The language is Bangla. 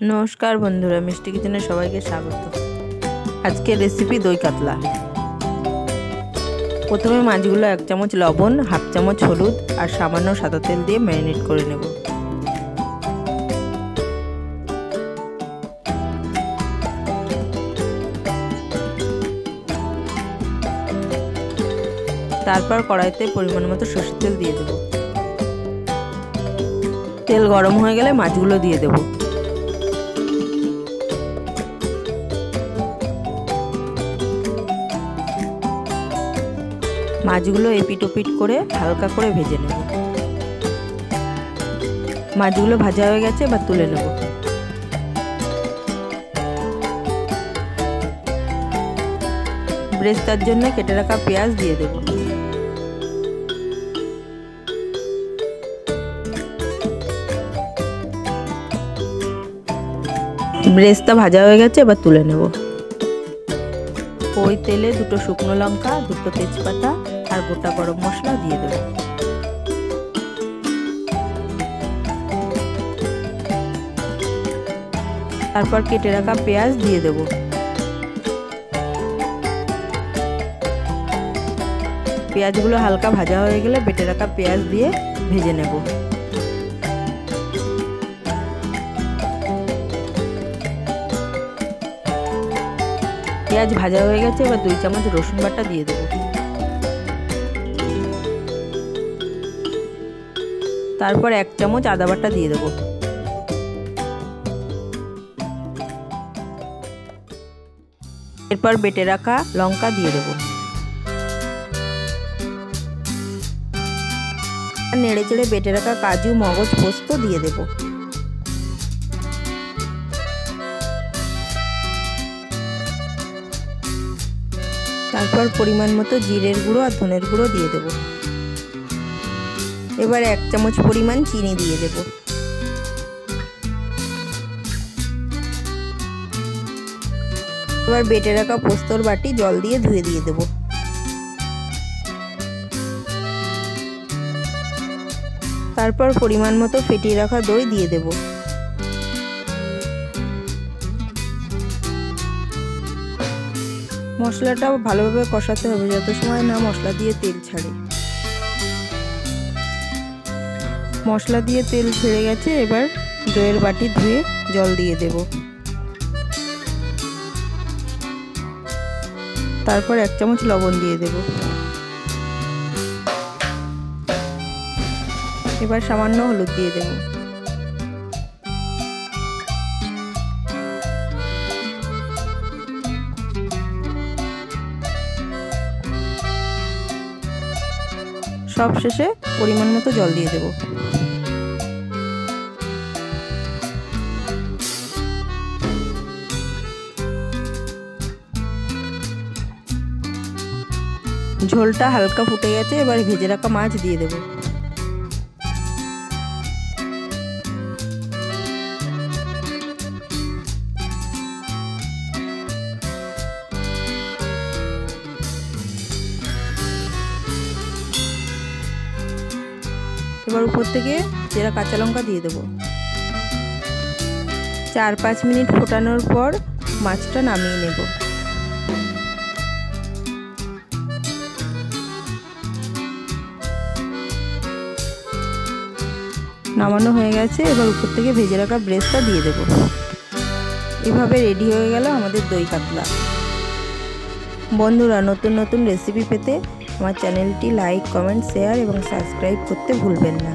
नमस्कार बंधुरा मिष्टि किचेने सबाइके स्वागत। आज के रेसिपि दई कातला। प्रथमे माछगुलो 1 चामच लवण, हाफ चामच हलुद और सामान्य सादा तेल दिए मैरिनेट करे नेब। तारपर कड़ाईते परिमाण मतो सरषेर तेल दिए देब। तेल गरम हो गेले माछगुलो दिए देब। মাছগুলো এপিট ওপিট করে হালকা করে ভেজে নেব। মাছগুলো ভাজা হয়ে গেছে, এবার তুলে নেব। ব্রেস্তার জন্য কেটে রাখা পেঁয়াজ দিয়ে দেব। ব্রেস্তা ভাজা হয়ে গেছে, এবার তুলে নেব। ওই তেলে দুটো শুকনো লঙ্কা, দুটো তেজপাতা আর গোটা গরম মশলা দিয়ে দেব। তারপর কেটে রাখা পেঁয়াজ দিয়ে দেব। পেঁয়াজগুলো হালকা ভাজা হয়ে গেলে বেটে রাখা পেঁয়াজ দিয়ে ভেজে নেব। পেঁয়াজ ভাজা হয়ে গেছে, এবার 2 চামচ রসুন বাটা দিয়ে দেব। তারপর 1 চামচ আদা বাটা দিয়ে দেব। এরপর বেটে রাখা লঙ্কা দিয়ে দেব। নেড়ে চেড়ে বেটে রাখা কাজু, মগজ, পোস্ত দিয়ে দেব। তারপর পরিমাণ মতো জিরের গুঁড়ো আর ধনের গুঁড়ো দিয়ে দেব। এবার 1 চামচ পরিমাণ চিনি দিয়ে দেব। এবার বেটে রাখা পোস্তর বাটি জল দিয়ে ধুয়ে দিয়ে দেব। তারপর পরিমাণ মতো ফেটিয়ে রাখা দই দিয়ে দেব। মশলাটা ভালোভাবে কষাতে হবে যত সময় না মশলা দিয়ে তেল ছাড়ে। মশলা দিয়ে তেল ছেড়ে গেছে, এবার দইয়ের বাটি ধুয়ে জল দিয়ে দেব। তারপর 1 চামচ লবণ দিয়ে দেব। এবার সামান্য হলুদ দিয়ে দেব। সব শেষে পরিমাণ মতো জল দিয়ে দেব। ঝোলটা হালকা ফুটে গেছে, এবার ভেজে রাখা মাছ দিয়ে দেব। এবার উপর থেকে চেরা কাঁচা লঙ্কা দিয়ে দেব। 4-5 মিনিট ফোটানোর পর মাছটা নামিয়ে নেব। নামানো হয়ে গেছে, এবার উপর থেকে ভেজে রাখা ব্রেস্তা দিয়ে দেব। এভাবে রেডি হয়ে গেল আমাদের দই কাতলা। বন্ধুরা, নতুন নতুন রেসিপি পেতে আমার চ্যানেলটি লাইক, কমেন্ট, শেয়ার এবং সাবস্ক্রাইব করতে ভুলবেন না।